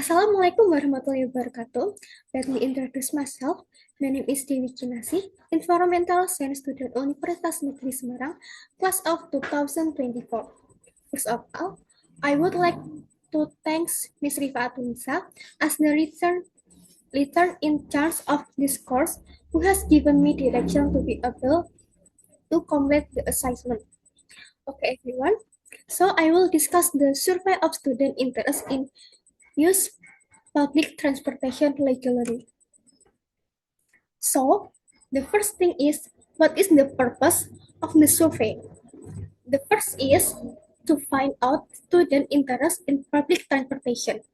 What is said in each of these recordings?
Assalamualaikum warahmatullahi wabarakatuh. Let me introduce myself. My name is Dewi Kinasi, Environmental Science Student Universitas Negeri Semarang, class of 2024. First of all, I would like to thank Ms. Rifaatunisa as the leader in charge of this course, who has given me direction to be able to complete the assignment. Okay, everyone. So I will discuss the survey of student interest in use public transportation regularly. So, the first thing is, what is the purpose of the survey? The first is to find out student interest in public transportation.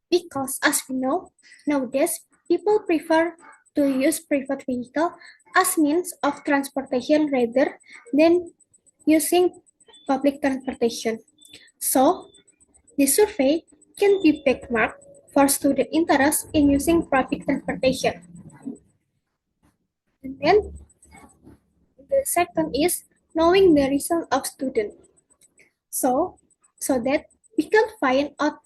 Because as we know, nowadays, people prefer to use private vehicle as means of transportation rather than using public transportation. So, the survey can be benchmark for student interest in using public transportation. And then the second is knowing the result of student. So that we can find out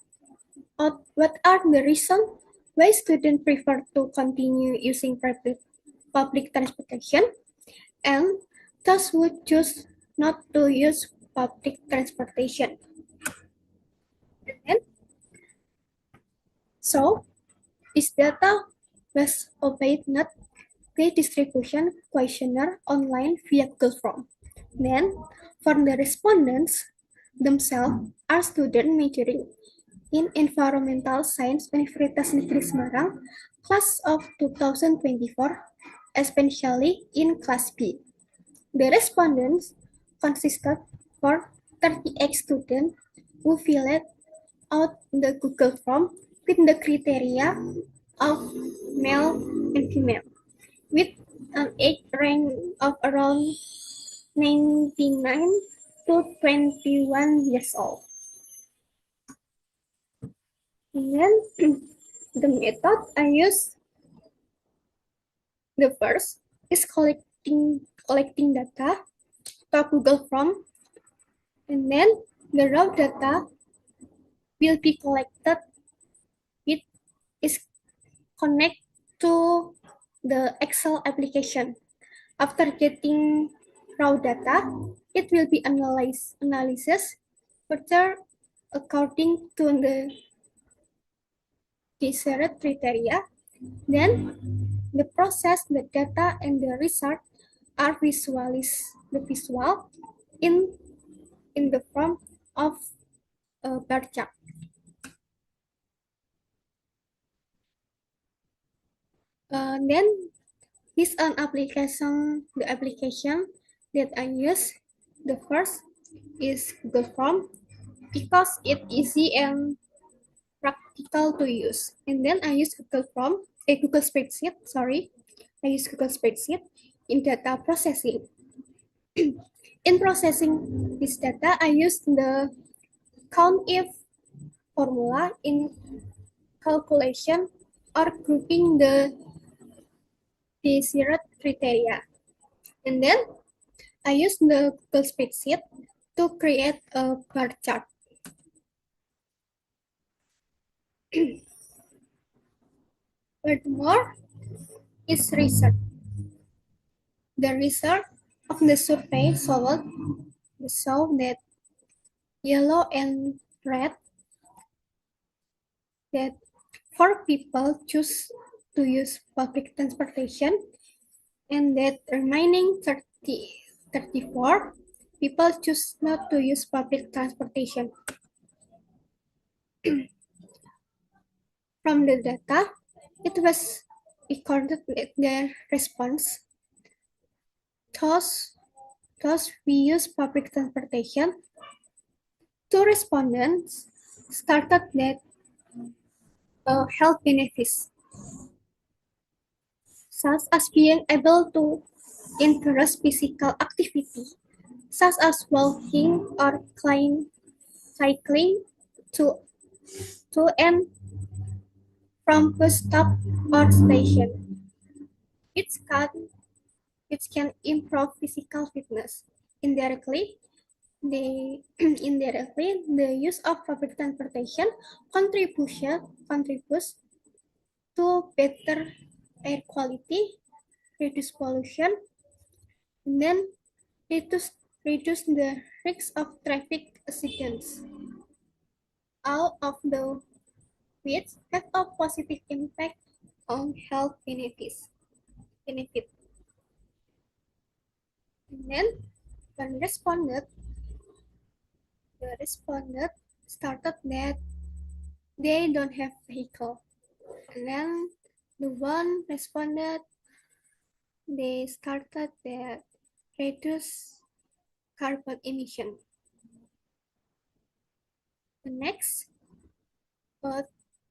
what are the reasons why students prefer to continue using public transportation and thus would choose not to use public transportation. And then, so this data was obeyed not the distribution questionnaire online via Google Form. Then, for the respondents themselves are students majoring in Environmental Science Universitas Negeri Semarang, class of 2024, especially in Class B. The respondents consisted for 38 students who filled out the Google Form with the criteria of male and female, with an age range of around 99 to 21 years old. And then the method I use, the first is collecting data to Google Form, and then the raw data will be collected. It is connect to the Excel application. After getting raw data, it will be analysis further according to the desired criteria. Then the process, the data, and the result are visual in the form of a bar chart. Then is an application. The application that I use, the first is Google Form because it's easy and practical to use. And then I use Google Spreadsheet. I use Google Spreadsheet in data processing. In processing this data, I use the COUNTIF formula in calculation or grouping the desired criteria. And then I use the Google Spreadsheet to create a bar chart. Furthermore, is result. The result of the survey showed that yellow and red, that 4 people choose to use public transportation, and that remaining 34 people choose not to use public transportation. From the data, it was recorded their response. Thus we use public transportation. 2 respondents started that health benefits, such as being able to encourage physical activity, such as walking or cycling to and from bus stop or station. It can improve physical fitness. Indirectly, they indirectly the use of public transportation contributes to better air quality, reduce pollution, and then reduce reduce the risk of traffic accidents. All of the which have a positive impact on health benefit. And then when the responded started that they don't have vehicle. And then the one responded they started that reduce carbon emission. The next,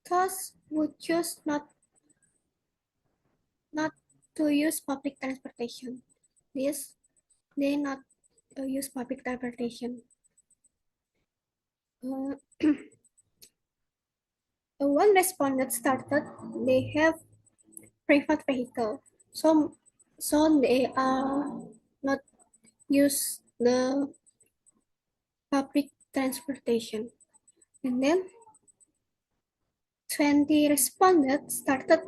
those who choose not to use public transportation. This they not use public transportation. Uh, one respondent started they have private vehicle, so they are not use the public transportation. And then 20 respondents started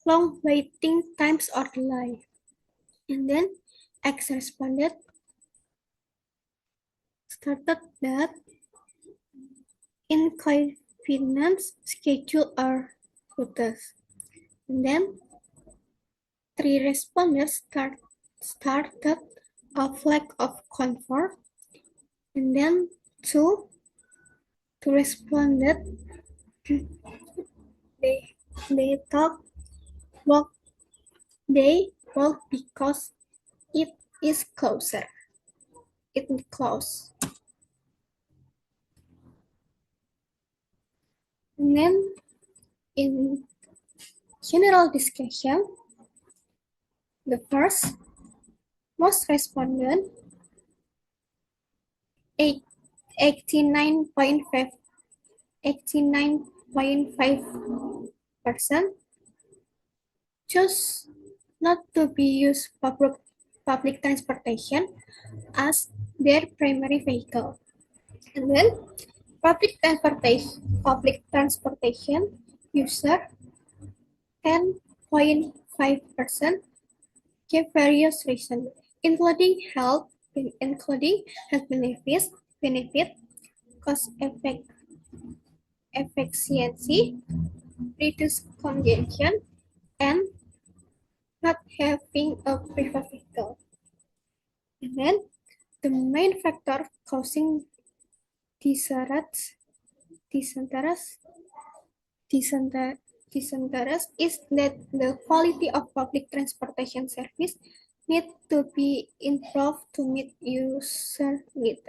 long waiting times or delay. And then X responded started that inconvenience schedule or routes. And then 3 respondents started of lack of comfort. And then two responded they they talk walk they walk because it is closer. It is close. And then in general discussion, the first most respondent 89.5 89.5% choose not to be used public transportation as their primary vehicle. And then public transportation user 10.5% give various reasons, including health benefit, cost efficiency, reduce congestion, and not having a private vehicle. And then the main factor causing dysenteries is that the quality of public transportation service need to be improved to meet user needs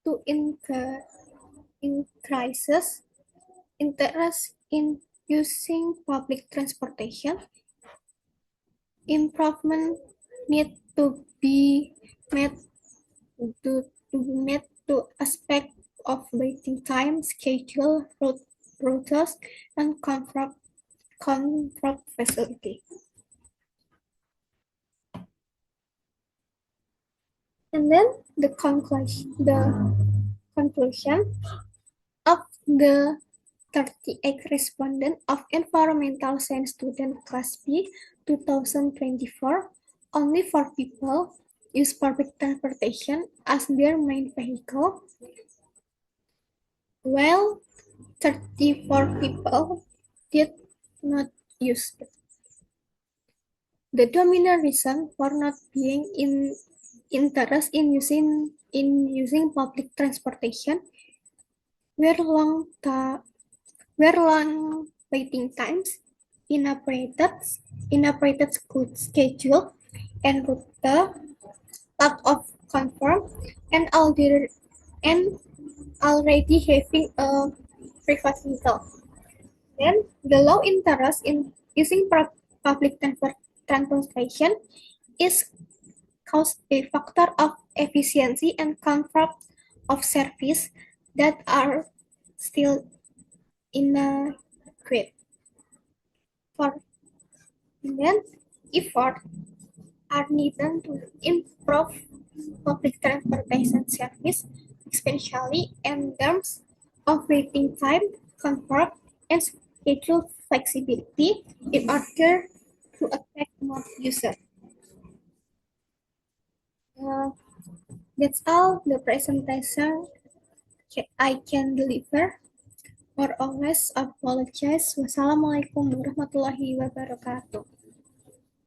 to increases interest in using public transportation. Improvement need to be made to aspect of waiting time, schedule, routes, and comfort facility. And then the conclusion of the 38 respondents of environmental science student class B 2024, only 4 people use public transportation as their main vehicle, while 34 people did not use it. The dominant reason for not being interest in using public transportation were long waiting times, inappropriate school schedule, and route lack of comfort, and already having a private vehicle. Then the low interest in using public transportation is caused a factor of efficiency and comfort of service that are still inadequate. For then effort, are needed to improve public transportation service, especially in terms of waiting time, comfort, and schedule flexibility in order to attract more users. Uh, that's all the presentation I can deliver. Or always apologize. Wassalamualaikum warahmatullahi wabarakatuh.